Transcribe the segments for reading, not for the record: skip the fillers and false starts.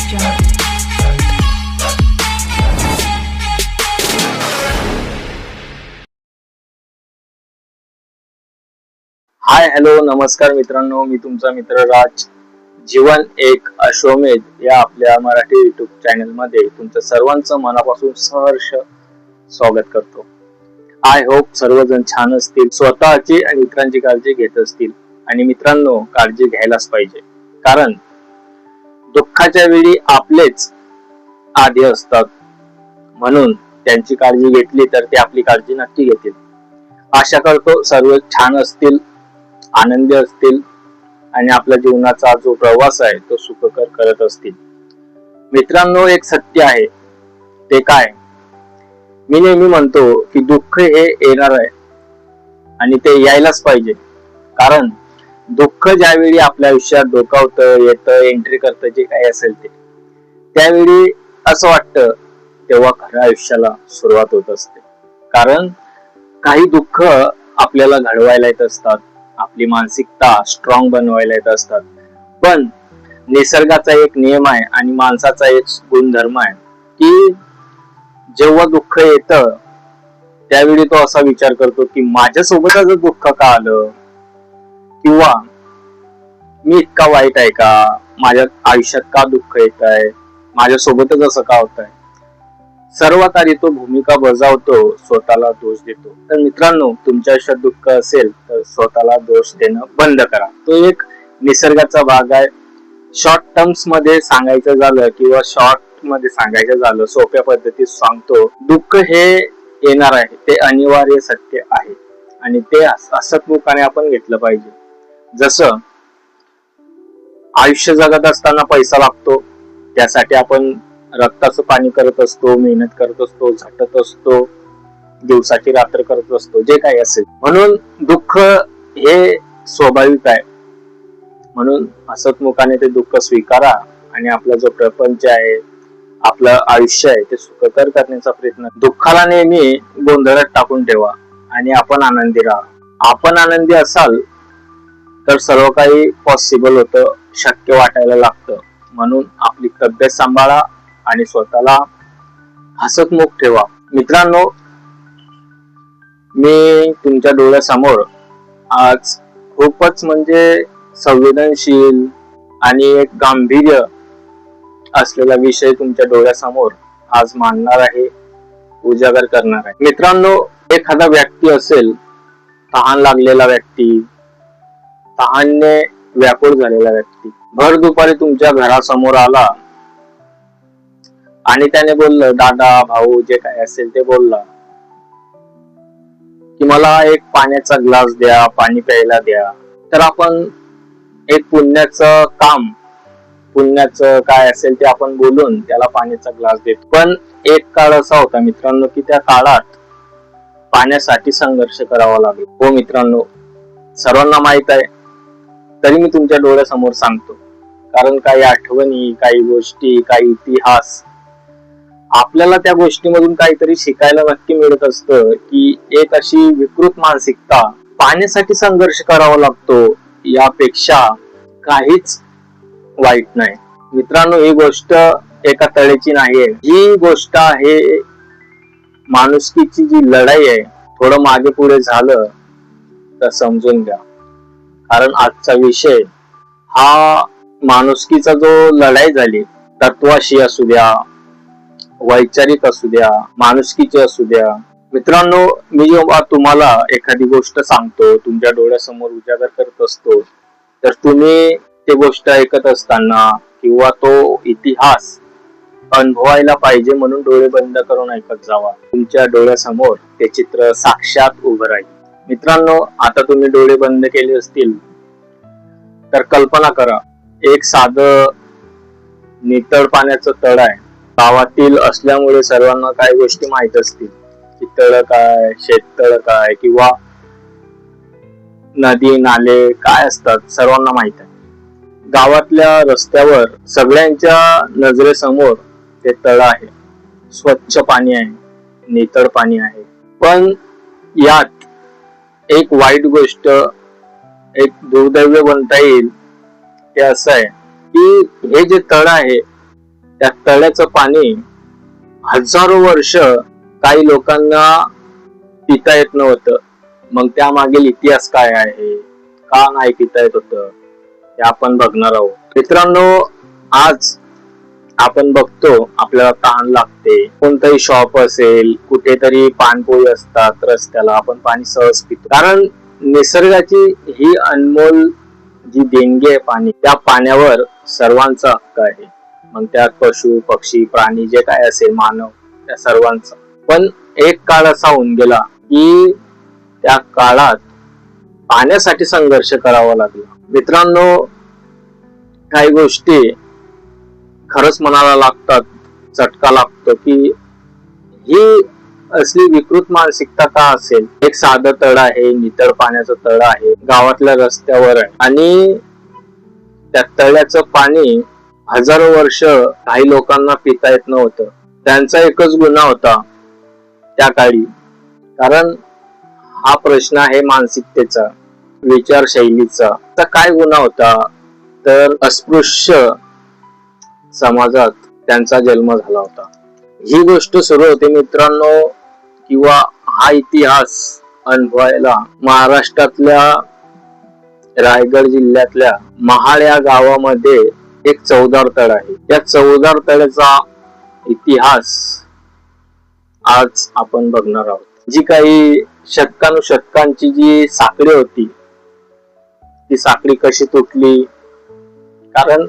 Hi hello नमस्कार मित्रांनो, मी तुमचा मित्र राज. जीवन एक अश्वमेध या आपल्या मराठी युट्यूब चॅनल मध्ये तुमचं सर्वांचं मनापासून सहर्ष स्वागत करतो. आय होप सर्वजण छान असतील, स्वतःची आणि इतरांची काळजी घेत असतील. आणि मित्रांनो, काळजी घ्यायलाच पाहिजे, कारण दुःखाच्या वेळी आपलेच आधी असतात. म्हणून त्यांची काळजी घेतली तर ते आपली काळजी नक्की घेतील. आशा करतो सर्व छान असतील, आनंदी असतील आणि आपल्या जीवनाचा जो प्रवास आहे तो सुखकर करत असतील. मित्रांनो, एक सत्य आहे, ते काय? मी नेहमी म्हणतो की दुःख हे येणार आहे आणि ते यायलाच पाहिजे. कारण दुःख ज्यावेळी आपल्या आयुष्यात डोकावतं, येतं, एंट्री करतं, जे काही असेल ते, त्यावेळी असं वाटतं तेव्हा खऱ्या आयुष्याला सुरुवात होत असते. कारण काही दुःख आपल्याला घडवायला येत असतात, आपली मानसिकता स्ट्रॉंग बनवायला येत असतात. पण निसर्गाचा एक नियम आहे आणि माणसाचा एक गुणधर्म आहे की जेव्हा दुःख येतं त्यावेळी तो असा विचार करतो की माझ्यासोबतच दुःख का आलं, किंवा मी इतका वाईट आहे का, माझ्या आयुष्यात का दुःख येत आहे, माझ्यासोबतच असं का होत आहे. सर्वात आधी तो भूमिका बजावतो, स्वतःला दोष देतो. तर मित्रांनो, तुमच्या आयुष्यात दुःख असेल तर स्वतःला दोष देणं बंद करा. तो एक निसर्गाचा भाग आहे. शॉर्ट टर्म्स मध्ये सांगायचं झालं किंवा शॉर्ट मध्ये सांगायचं झालं, सोप्या पद्धतीत सांगतो, दुःख हे येणार आहे, ते अनिवार्य सत्य आहे आणि ते हसतमुखाने आपण घेतलं पाहिजे. जसं आयुष्य जगत असताना पैसा लागतो, त्यासाठी आपण रक्ताचं पाणी करत असतो, मेहनत करत असतो, झटत असतो, दिवसाची रात्र करत असतो, जे काही असेल. म्हणून दुःख हे स्वाभाविक आहे. म्हणून हसतमुखाने ते दुःख स्वीकारा आणि आपला जो प्रपंच आहे, आपलं आयुष्य आहे, ते सुखकर करण्याचा प्रयत्न. दुःखाला नेहमी गोंधळात टाकून ठेवा आणि आपण आनंदी राहा. आपण आनंदी असाल तर सर्व काही पॉसिबल होतं, शक्य वाटायला लागतं. म्हणून आपली तब्येत सांभाळा आणि स्वतःला हसतमुख ठेवा. मित्रांनो, मी तुमच्या डोळ्यासमोर आज खूपच म्हणजे संवेदनशील आणि एक गांभीर्य असलेला विषय तुमच्या डोळ्यासमोर आज मांडणार आहे, उजागर करणार आहे. मित्रांनो, एखादा व्यक्ती असेल, तहान लागलेला व्यक्ती, तहानने व्याकुळ झालेला व्यक्ती, भर दुपारी तुमच्या घरासमोर आला आणि त्याने बोललं, दादा, भाऊ, जे काय असेल ते बोलला की मला एक पाण्याचा ग्लास द्या, पाणी प्यायला द्या. तर आपण एक पुण्याचं काम, पुण्याचं काय असेल ते आपण बोलून त्याला पाण्याचा ग्लास देतो. पण एक काळ असा होता मित्रांनो की त्या काळात पाण्यासाठी संघर्ष करावा लागेल. हो मित्रांनो, सर्वांना माहित आहे, तरी मी तुमच्या डोळ्यासमोर सांगतो. कारण काही आठवणी, काही गोष्टी, काही इतिहास, आपल्याला त्या गोष्टीमधून काहीतरी शिकायला नक्की मिळत असतं की एक अशी विकृत मानसिकता, पाण्यासाठी संघर्ष करावा लागतो, यापेक्षा काहीच वाईट नाही. मित्रांनो, ही गोष्ट एका तळेची नाहीये, ही गोष्ट आहे माणुसकीची जी लढाई आहे. थोडं मागे पुढे झालं तर समजून घ्या, कारण आजचा विषय हा माणुसकीचा जो लढाई झाली, तत्वाशी असू द्या, वैचारिक असू द्या, माणुसकीची असू द्या. मित्रांनो, मी जेव्हा तुम्हाला एखादी गोष्ट सांगतो, तुमच्या डोळ्यासमोर उजागर करत असतो, तर तुम्ही ते गोष्ट ऐकत असताना किंवा तो इतिहास अनुभवायला पाहिजे म्हणून डोळे बंद करून ऐकत जावा. तुमच्या डोळ्यासमोर ते चित्र साक्षात उभं राहील. मित्रांनो, आता तुम्ही डोळे बंद केले असतील तर कल्पना करा, एक साधं नितळ पाण्याचं तळ आहे. गावातील असल्यामुळे सर्वांना काही गोष्टी माहित असतील की तळ काय, शेततळ काय, किंवा नदी नाले काय असतात, सर्वांना माहित आहे. गावातल्या रस्त्यावर सगळ्यांच्या नजरेसमोर ते तळ आहे, स्वच्छ पाणी आहे, नितळ पाणी आहे. पण यात एक वाईट गोष्ट, एक दुर्दैव म्हणता येईल, ते असं आहे की हे जे तळ आहे त्या तळ्याचं पाणी हजारो वर्ष काही लोकांना पिता येत नव्हतं. मग त्या मागील इतिहास काय आहे, का नाही पिता येत होतं, हे आपण बघणार आहोत. मित्रांनो, आज आपण बघतो आपल्याला तहान लागते, कोणतंही शॉप असेल, कुठेतरी पाणपोई असतात रस्त्याला, आपण पाणी सहज पितो. कारण निसर्गाची ही अनमोल जी देणगी आहे पाणी, त्या पाण्यावर सर्वांचा हक्क आहे. मग त्यात पशु पक्षी प्राणी जे काय असेल, मानव, त्या सर्वांचा. पण एक काळ असा होऊन गेला की त्या काळात पाण्यासाठी संघर्ष करावा लागला. मित्रांनो, काही गोष्टी खरंच मनाला लागतात, चटका लागतो की ही असली विकृत मानसिकता का असेल. एक साधं तळ आहे, नितळ पाण्याचं तळ आहे, गावातल्या रस्त्यावर आहे, आणि त्या तळ्याचं पाणी हजारो वर्ष काही लोकांना पिता येत नव्हतं. त्यांचा एकच गुन्हा होता त्या काळी. कारण हा प्रश्न आहे मानसिकतेचा, विचारशैलीचा. तर काय गुन्हा होता, तर अस्पृश्य समाजात त्यांचा जन्म झाला होता. ही गोष्ट सुरू होते मित्रांनो, किंवा हा इतिहास अनुभवायला महाराष्ट्रातल्या रायगड जिल्ह्यातल्या महाड या गावामध्ये एक चवदार तळ आहे. त्या चवदार तळ्याचा इतिहास आज आपण बघणार आहोत. जी काही शतकानुशतकांची जी साखळी होती, ती साखळी कशी तुटली. कारण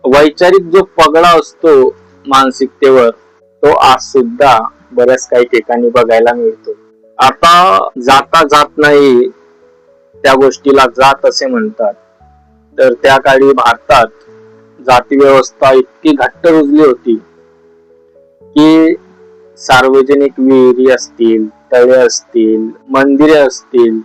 वैचारिक जो पगडा असतो मानसिकतेवर, तो आज सुद्धा बऱ्याच काही ठिकाणी बघायला मिळतो. आता जाता जात नाही त्या गोष्टीला जात असे म्हणतात. तर त्या काळी भारतात जाती व्यवस्था इतकी घट्ट रुजली होती की सार्वजनिक विहिरी असतील, तळे असतील, मंदिरे असतील,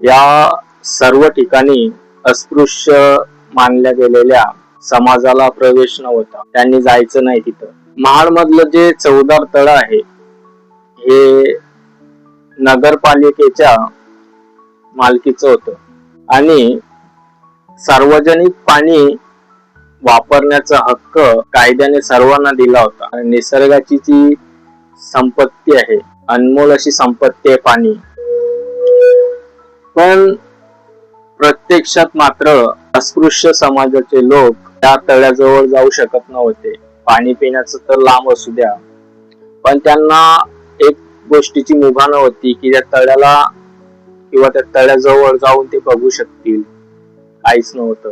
या सर्व ठिकाणी अस्पृश्य मानल्या गेलेल्या समाजाला प्रवेश नव्हता. त्यांनी जायचं नाही तिथं. महाड मधलं जे चवदार तळ आहे हे नगरपालिकेच्या मालकीचं होतं आणि सार्वजनिक पाणी वापरण्याचा हक्क कायद्याने सर्वांना दिला होता. आणि निसर्गाची जी संपत्ती आहे, अनमोल अशी संपत्ती आहे पाणी, पण प्रत्यक्षात मात्र अस्पृश्य समाजाचे लोक त्या तळ्याजवळ जाऊ शकत नव्हते. पाणी पिण्याचं तर लांब असू द्या, पण त्यांना एक गोष्टीची मुभा नव्हती की त्या तळ्याला किंवा त्या तळ्याजवळ जाऊन ते बघू शकतील. काहीच नव्हतं,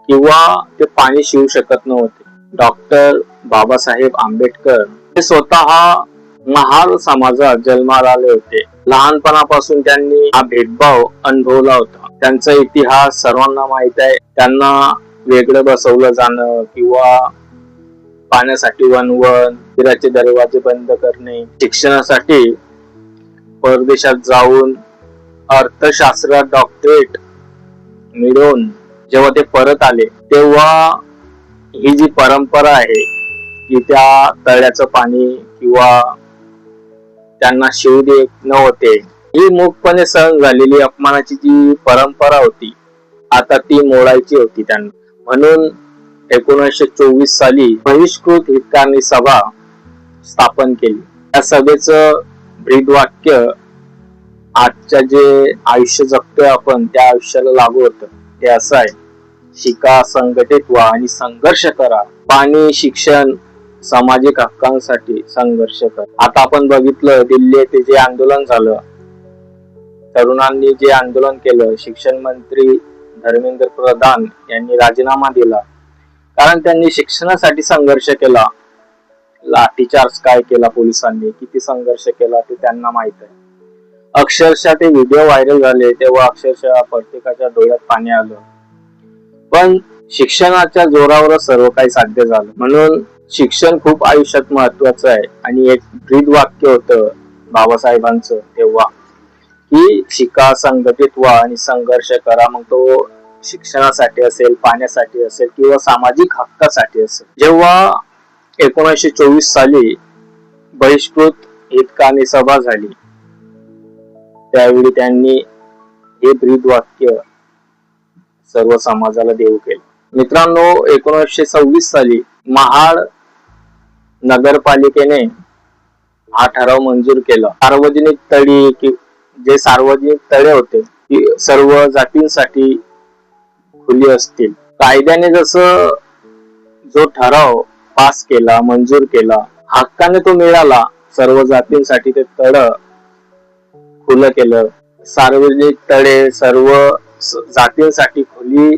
किंवा ते पाणी शिवू शकत नव्हते. डॉक्टर बाबासाहेब आंबेडकर हे स्वतः महार समाजात जन्माला आले होते. लहानपणापासून त्यांनी हा भेदभाव अनुभवला होता. त्यांचा इतिहास सर्वांना माहित आहे. त्यांना वेगळं बसवलं जाणं किंवा पाण्यासाठी वनवन, फिराचे दरवाजे बंद करणे, शिक्षणासाठी परदेशात जाऊन अर्थशास्त्रात डॉक्टरेट मिळवून जेव्हा ते परत आले, तेव्हा ही जी परंपरा आहे की त्या तळ्याचं पाणी किंवा त्यांना शिव देत नव्हते, ही मूकपणे सहन झालेली अपमानाची जी परंपरा होती, आता ती मोडायची होती त्यांना. म्हणून 1924 साली बहिष्कृत हितकारणी सभा स्थापन केली. या सभेचं ब्रीदवाक्य आजच्या जे आयुष्य जगतोय आपण त्या आयुष्याला लागू होतं. ते असं आहे, शिका, संघटित व्हा आणि संघर्ष करा. पाणी, शिक्षण, सामाजिक हक्कांसाठी संघर्ष करा. आता आपण बघितलं दिल्ली येथे जे आंदोलन झालं, तरुणांनी जे आंदोलन केलं, शिक्षण मंत्री धर्मेंद्र प्रधान यांनी राजीनामा दिला, कारण त्यांनी शिक्षणासाठी संघर्ष केला. लाठीचार्ज काय केला पोलिसांनी, किती संघर्ष केला ते त्यांना माहित आहे. अक्षरशः ते व्हिडिओ व्हायरल झाले तेव्हा अक्षरशः प्रत्येकाच्या डोळ्यात पाणी आलं. पण शिक्षणाच्या जोरावर सर्व काही साध्य झालं. म्हणून शिक्षण खूप आयुष्यात महत्वाचं आहे. आणि एक ब्रीदवाक्य होतं बाबासाहेबांचं तेव्हा की शिका, संघटित व्हा आणि संघर्ष करा. मग तो शिक्षणासाठी असेल, पाण्यासाठी असेल किंवा सामाजिक हक्कासाठी असेल. जेव्हा 1924 साली बहिष्कृत हितकारणी सभा झाली, त्यावेळी त्यांनी हे ब्रीदवाक्य सर्व समाजाला देऊ केलं. मित्रांनो, 1926 साली महाड नगरपालिकेने हा ठराव मंजूर केला. सार्वजनिक तळी जे सार्वजनिक तळे होते ती सर्व जातींसाठी खुली असतील. कायद्याने जसं जो ठराव पास केला, मंजूर केला, हक्काने तो मिळाला. सर्व जातींसाठी ते तळ खुलं केलं. सार्वजनिक तळे सर्व जातींसाठी खुली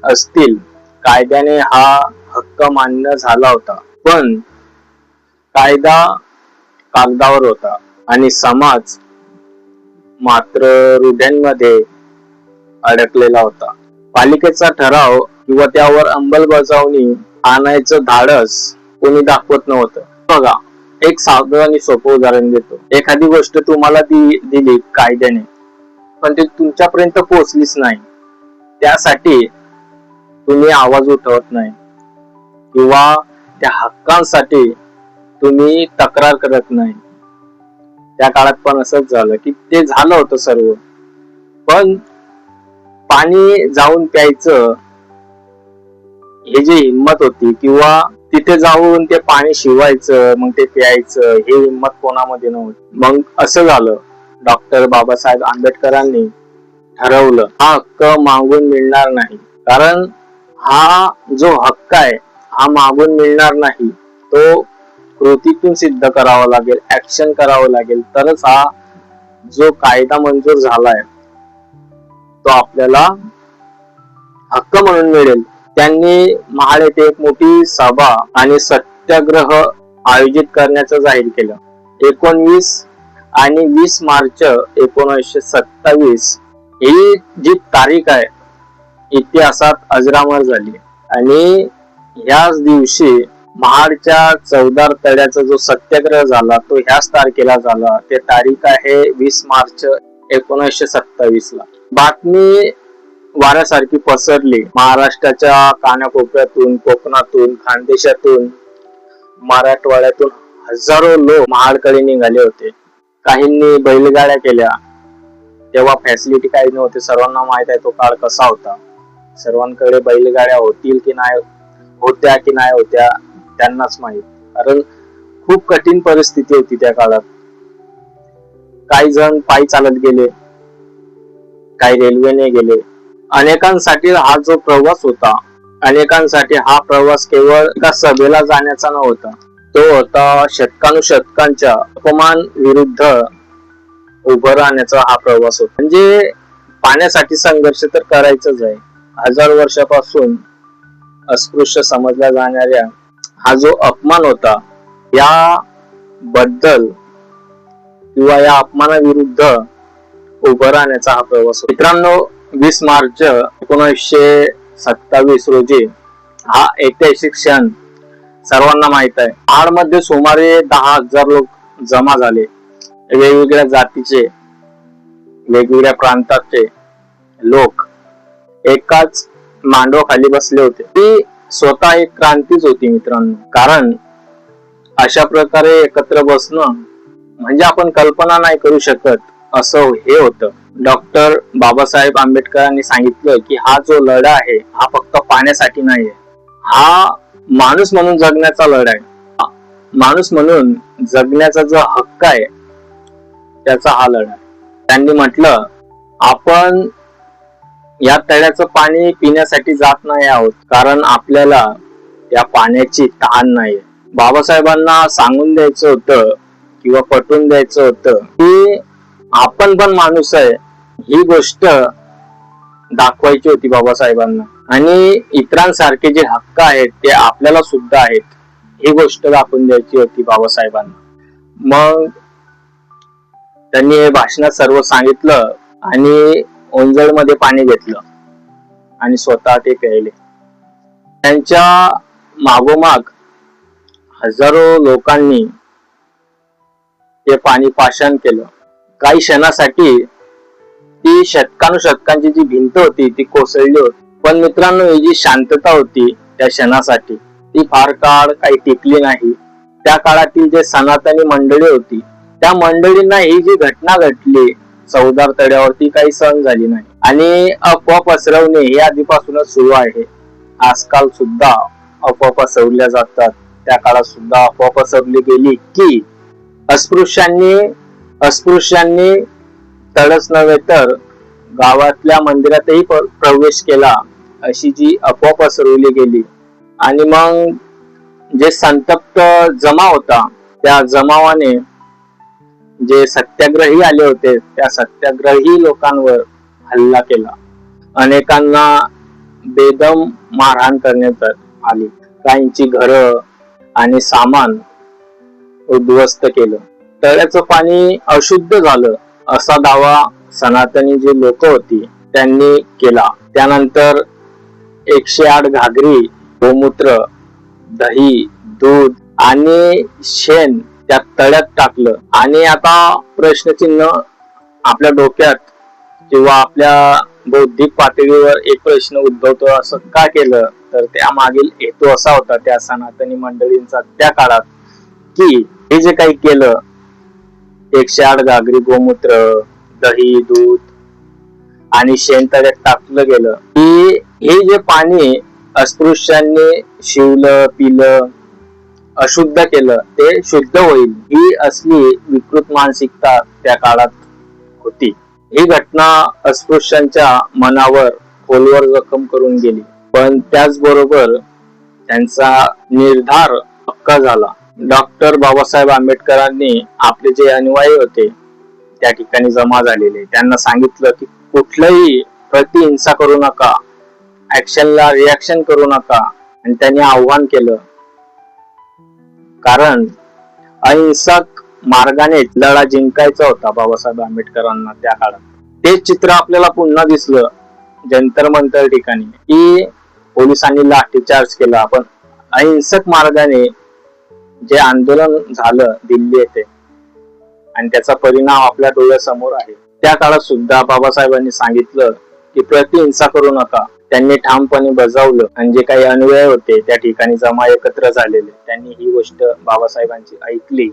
असतील. कायद्याने हा हक्क मान्य झाला होता. पण कायदा कागदावर होता आणि समाज मात्र रूढ्यांमध्ये अडकलेला होता. पालिकेचा ठराव किंवा त्यावर अंमलबजावणी आणायचं धाडस कोणी दाखवत नव्हतं. बघा, एक साधं आणि सोपं उदाहरण देतो. एखादी गोष्ट तुम्हाला दिली कायद्याने, पण ते तुमच्यापर्यंत पोहोचलीच नाही. त्यासाठी तुम्ही आवाज उठवत नाही किंवा त्या हक्कांसाठी तुम्ही तक्रार करत नाही. त्या काळात पण असंच झालं की ते झालं होतं सर्व, पण पाणी जाऊन प्यायचं हे जी हिंमत होती किंवा तिथे जाऊन ते पाणी शिवायचं मग ते प्यायचं हे हिंमत कोणामध्ये नव्हती. मग असं झालं, डॉक्टर बाबासाहेब आंबेडकरांनी ठरवलं हा हक्क मागून मिळणार नाही. कारण हा जो हक्क आहे हा मागून मिळणार नाही, तो कृतीतून सिद्ध करावा लागेल, ऍक्शन करावं लागेल, तरच हा जो कायदा मंजूर झालाय तो आपल्याला हक्क म्हणून मिळेल. त्यांनी महाड येथे एक मोठी सभा आणि सत्याग्रह आयोजित करण्याचं जाहीर केलं. 19 आणि 20 मार्च 1927 ही जी तारीख आहे इतिहासात अजरामर झाली आणि ह्याच दिवशी महाडच्या चौदार तळ्याचा जो सत्याग्रह झाला तो ह्याच तारखेला झाला. ते तारीख आहे 20 मार्च 1927 ला. बातमी वाऱ्यासारखी पसरली. महाराष्ट्राच्या कानाकोपऱ्यातून, कोकणातून, खानदेशातून, मराठवाड्यातून हजारो लोक महाडकडे निघाले होते. काहींनी बैलगाड्या केल्या. तेव्हा फॅसिलिटी काही नव्हती, सर्वांना माहित आहे तो काळ कसा होता. सर्वांकडे बैलगाड्या होतील की नाही, होत्या की नाही होत्या त्यांनाच माहित. कारण खूप कठीण परिस्थिती होती त्या काळात. काही जण पायी चालत गेले, काही रेल्वेने गेले. अनेकांसाठी हा जो प्रवास होता, अनेकांसाठी हा प्रवास केवळ एका सभेला जाण्याचा नव्हता, तो होता शतकानुशतकांच्या अपमान विरुद्ध उभं राहण्याचा हा प्रवास होता. म्हणजे पाण्यासाठी संघर्ष तर करायचंच आहे. हजारो वर्षापासून अस्पृश्य समजल्या जाणाऱ्या हा जो अपमान होता, या बद्दल किंवा या अपमानाविरुद्ध उभं राहण्याचा हा प्रवास होता. मित्रांनो, 20 मार्च 1927 रोजी हा ऐतिहासिक क्षण सर्वांना माहित आहे. महाडमध्ये सुमारे 10,000 लोक जमा झाले. वेगवेगळ्या जातीचे, वेगवेगळ्या प्रांताचे लोक एकाच मांडवाखाली बसले होते. ती स्वतः एक क्रांतीच होती मित्रांनो. कारण अशा प्रकारे एकत्र बसणं म्हणजे आपण कल्पना नाही करू शकत असं हे होतं. डॉक्टर बाबासाहेब आंबेडकरांनी सांगितलं की हा जो लढा आहे हा फक्त पाण्यासाठी नाहीये, हा माणूस म्हणून जगण्याचा लढा आहे. माणूस म्हणून जगण्याचा जो हक्क आहे त्याचा हा लढा आहे. त्यांनी म्हटलं, आपण या तळ्याचं पाणी पिण्यासाठी जात नाही आहोत, कारण आपल्याला या पाण्याची तहान नाहीये. बाबासाहेबांना सांगून द्यायचं होतं किंवा पटवून द्यायचं होतं की आपण पण माणूस आहे, ही गोष्ट दाखवायची होती बाबासाहेबांना. आणि इतरांसारखे जे हक्क आहेत ते आपल्याला सुद्धा आहेत, ही गोष्ट दाखवून द्यायची होती बाबासाहेबांना. मग त्यांनी हे भाषणात सर्व सांगितलं आणि ओंजळमध्ये पाणी घेतलं आणि स्वतः ते प्यायले. त्यांच्या मागोमाग हजारो लोकांनी ते पाणी पाषाण केलं. काही क्षणासाठी ती शतकानुशतकांची जी भिंत होती ती कोसळली होती. पण मित्रांनो, ही जी शांतता होती त्या क्षणासाठी ती फार काळ काही टिकली नाही. त्या काळातील जे सनातनी मंडळी होती त्या मंडळींना ही जी घटना घडली चौदार तळ्यावरती काही सहन झाली नाही आणि अफवा पसरवणे हे आधीपासूनच सुरू आहे. आजकाल सुद्धा अफवा पसरवल्या जातात, त्या काळात सुद्धा अफवा पसरवली गेली की अस्पृश्यांनी तडच नव्हे तर गावातल्या मंदिरातही प्रवेश केला, अशी जी अफवा पसरवली गेली. आणि मग जे संतप्त जमाव होता, त्या जमावाने जे सत्याग्रही आले होते, त्या सत्याग्रही लोकांवर हल्ला केला. अनेकांना बेदम मारहाण करण्यात आली. काहींची घरं आणि सामान उद्ध्वस्त केलं. तळ्याचं पाणी अशुद्ध झालं असा दावा सनातनी जे लोक होती त्यांनी केला. त्यानंतर 108 घागरी गोमूत्र, दही, दूध आणि शेण त्या तळ्यात टाकलं. आणि आता प्रश्नचिन्ह आपल्या डोक्यात किंवा आपल्या बौद्धिक पातळीवर एक प्रश्न उद्भवतो, असं का केलं? तर त्या मागील हेतू असा होता त्या सनातनी मंडळींचा त्या काळात की हे जे काही केलं, 108 घागरी गोमूत्र, दही, दूध आणि शेण तळ्यात टाकलं गेलं की हे जे पाणी अस्पृश्यांनी शिवलं, पिलं, अशुद्ध केलं, ते शुद्ध होईल, ही असली विकृत मानसिकता त्या काळात होती. ही घटना अस्पृश्यांच्या मनावर खोलवर जखम करून गेली. पण त्याचबरोबर त्यांचा निर्धार पक्का झाला. डॉक्टर बाबासाहेब आंबेडकरांनी आपले जे अनुयायी होते त्या ठिकाणी जमा झालेले, त्यांना सांगितलं की कुठलंही प्रतिहिंसा करू नका, ऍक्शनला रिॲक्शन करू नका. आणि त्यांनी आव्हान केलं, कारण अहिंसक मार्गाने लढा जिंकायचा होता बाबासाहेब आंबेडकरांना त्या काळात. तेच चित्र आपल्याला पुन्हा दिसलं जंतर मंतर ठिकाणी की पोलिसांनी लाठीचार्ज केला, पण अहिंसक मार्गाने जे आंदोलन झालं दिल्ली येथे आणि त्याचा परिणाम आपल्या डोळ्यासमोर आहे. त्या काळात सुद्धा बाबासाहेबांनी सांगितलं की प्रतिहिंसा करू नका. त्यांनी ठामपणे बजावलं आणि जे काही अनुयायी होते त्या ठिकाणी जमा एकत्र झालेले, त्यांनी ही गोष्ट बाबासाहेबांची ऐकली.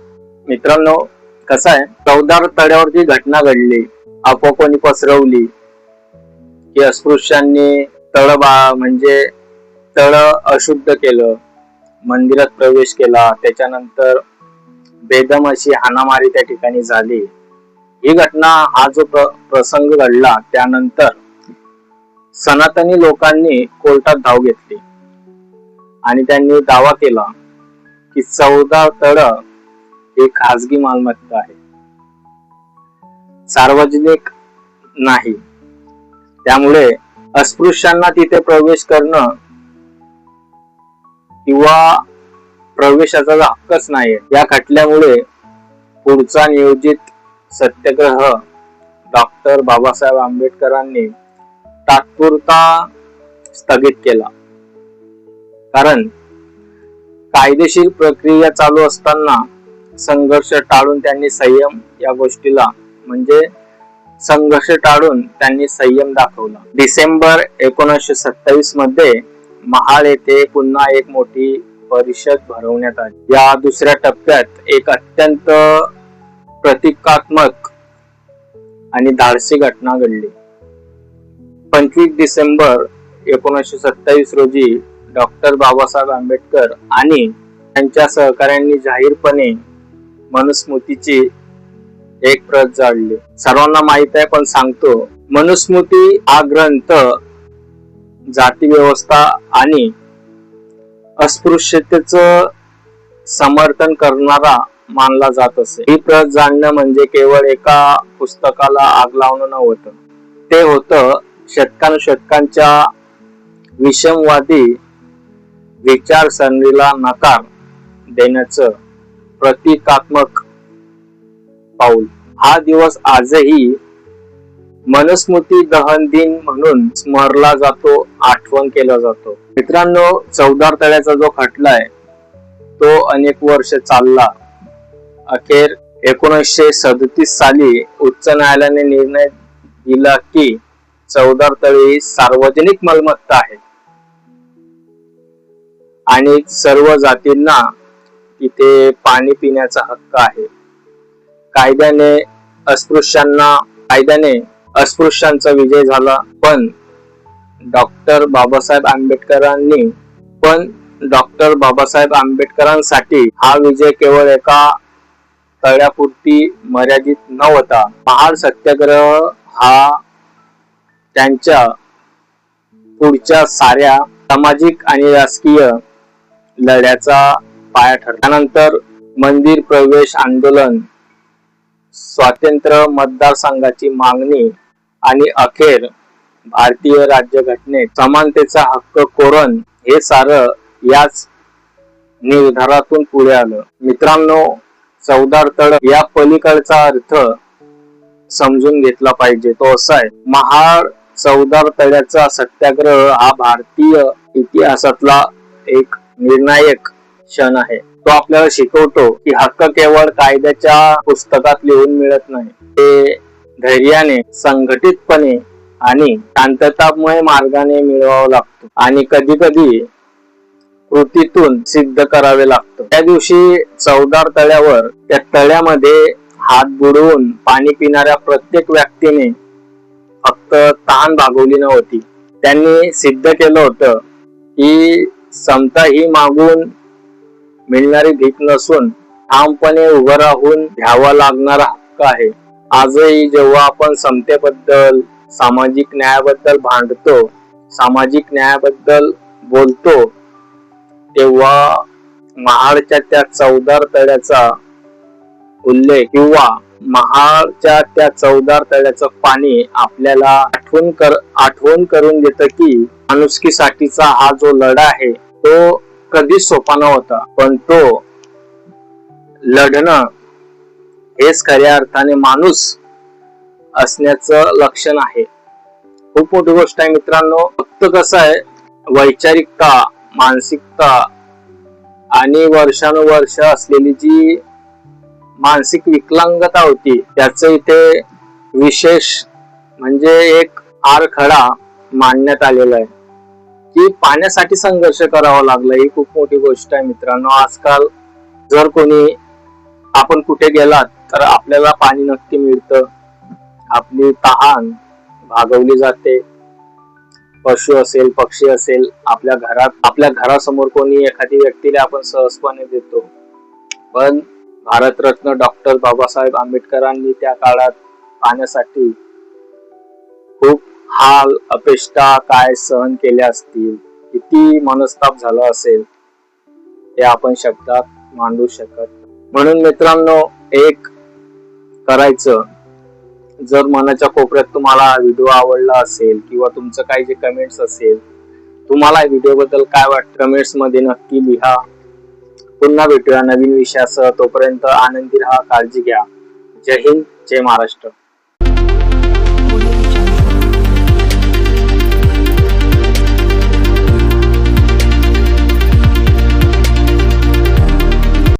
मित्रांनो, कसं आहे, चौदार तळ्यावर जी घटना घडली, अफवा कोणी पसरवली की अस्पृश्यांनी म्हणजे तळ अशुद्ध केलं, मंदिरात प्रवेश केला, त्याच्यानंतर बेदम अशी हाणामारी त्या ठिकाणी झाली. ही घटना, हा जो प्रसंग घडला, त्यानंतर सनातनी लोकांनी कोर्टात धाव घेतली आणि त्यांनी दावा केला की 14 तळ ही खासगी मालमत्ता आहे, सार्वजनिक नाही. त्यामुळे अस्पृश्यांना तिथे प्रवेश करणं किंवा प्रवेशाचा हक्कच नाही. या खटल्यामुळे पुढचा नियोजित सत्याग्रह डॉक्टर बाबासाहेब आंबेडकरांनी तात्पुरता स्थगित केला. कारण कायदेशीर प्रक्रिया चालू असताना संघर्ष टाळून त्यांनी संयम या गोष्टीला म्हणजे संघर्ष टाळून त्यांनी संयम दाखवला. डिसेंबर 1927 मध्ये महाड येथे पुन्हा एक मोठी परिषद भरवण्यात आली. या दुसऱ्या टप्प्यात एक अत्यंत प्रतिकात्मक आणि धाडसी घटना घडली. 25 डिसेंबर 1927 रोजी डॉक्टर बाबासाहेब आंबेडकर आणि त्यांच्या सहकाऱ्यांनी जाहीरपणे मनुस्मृतीची एक प्रत जाळली. सर्वांना माहित आहे, पण सांगतो. मनुस्मृती हा ग्रंथ जाती व्यवस्था आणि अस्पृश्यतेचं समर्थन करणारा मानला जात असे. ही प्रत जाणणं म्हणजे केवळ एका पुस्तकाला आग लावणं नव्हतं, ते होतं शतकानुशतकांच्या विषमवादी विचारसरणीला नकार देण्याचं प्रतिकात्मक पाऊल. हा दिवस आजही मनुस्मृती दहन दिन म्हणून स्मरला जातो, आठवण केला जातो. मित्रांनो, चौदार तळ्याचा जो खटला आहे तो अनेक वर्ष चालला. अखेर 1937 साली उच्च न्यायालयाने निर्णय दिला की चौदार तळे ही सार्वजनिक मालमत्ता आहे आणि सर्व जातींना तिथे पाणी पिण्याचा हक्क आहे. कायद्याने अस्पृश्यांचा विजय झाला, पण डॉक्टर बाबासाहेब आंबेडकरांनी, पण डॉक्टर बाबासाहेब आंबेडकरांसाठी हा विजय केवळ एका तळ्यापुरती मर्यादित न होता, महाड सत्याग्रह हा त्यांच्या पुढच्या साऱ्या सामाजिक आणि राजकीय लढ्याचा पाया ठरला. त्यानंतर मंदिर प्रवेश आंदोलन, स्वातंत्र्य, मतदारसंघाची मागणी आणि अखेर भारतीय राज्यघटनेत समानतेचा हक्क कोरण, हे सारं याच निर्धारातून पुढे आलं. मित्रांनो, चवदार तळ या पलीकडचा अर्थ समजून घेतला पाहिजे. तो असा आहे, महाड चवदार तळ्याचा सत्याग्रह हा भारतीय इतिहासातला एक निर्णायक क्षण आहे. तो आपल्याला शिकवतो की हक्क केवळ कायद्याच्या पुस्तकात लिहून मिळत नाही, ते धैर्याने, संघटितपणे आणि शांततामय मार्गाने मिळवावा लागतो आणि कधी कधी कृतीतून सिद्ध करावे लागतं. त्या दिवशी चवदार तळ्यावर, त्या तळ्यामध्ये हात बुडवून पाणी पिणाऱ्या प्रत्येक व्यक्तीने फक्त तहान भागवली नव्हती, त्यांनी सिद्ध केलं होतं की समता ही मागून मिळणारी भीक नसून ठामपणे उभं राहून घ्यावा लागणारा हक्क आहे. आजही जेव्हा आपण समतेबद्दल, सामाजिक न्यायाबद्दल भांडतो, सामाजिक न्यायाबद्दल बोलतो, तेव्हा महाडच्या त्या चवदार तळ्याचा उल्लेख किंवा महाडच्या त्या चवदार तळ्याचं पाणी आपल्याला आठवण करून देतं की माणुसकीसाठीचा हा जो लढा आहे तो कधीच सोपा नव्हता, पण तो लढणं हेच खऱ्या अर्थाने माणूस असण्याचं लक्षण आहे. खूप मोठी गोष्ट आहे मित्रांनो. फक्त कसं आहे, वैचारिकता, मानसिकता आणि वर्षानुवर्ष असलेली जी मानसिक विकलांगता होती, त्याचं इथे विशेष म्हणजे एक आरखडा मांडण्यात आलेला आहे की पाण्यासाठी संघर्ष करावा लागला. ही खूप मोठी गोष्ट आहे मित्रांनो. आजकाल जर कोणी, आपण कुठे गेलात तर आपल्याला पाणी नक्की मिळतं, आपली तहान भागवली जाते. पशु असेल, पक्षी असेल, आपल्या घरासमोर कोणी एखादी व्यक्तीला आपण सहजपणे देतो. पण भारतरत्न डॉक्टर बाबासाहेब आंबेडकरांनी त्या काळात पाण्यासाठी खूप हाल, अपेष्टा काय सहन केल्या असतील, किती मनस्ताप झाला असेल, ते आपण शब्दात मांडू शकत. म्हणून मित्रांनो, एक करायचं, जर मनाच्या कोपऱ्यात तुम्हाला व्हिडिओ आवडला असेल किंवा तुमचं काही जे कमेंट्स असेल, तुम्हाला व्हिडिओ बद्दल काय वाटतं, कमेंट्स मध्ये नक्की लिहा. पुन्हा भेटूया नवीन विषयासह. तोपर्यंत आनंदी राहा, काळजी घ्या. जय हिंद, जय महाराष्ट्र.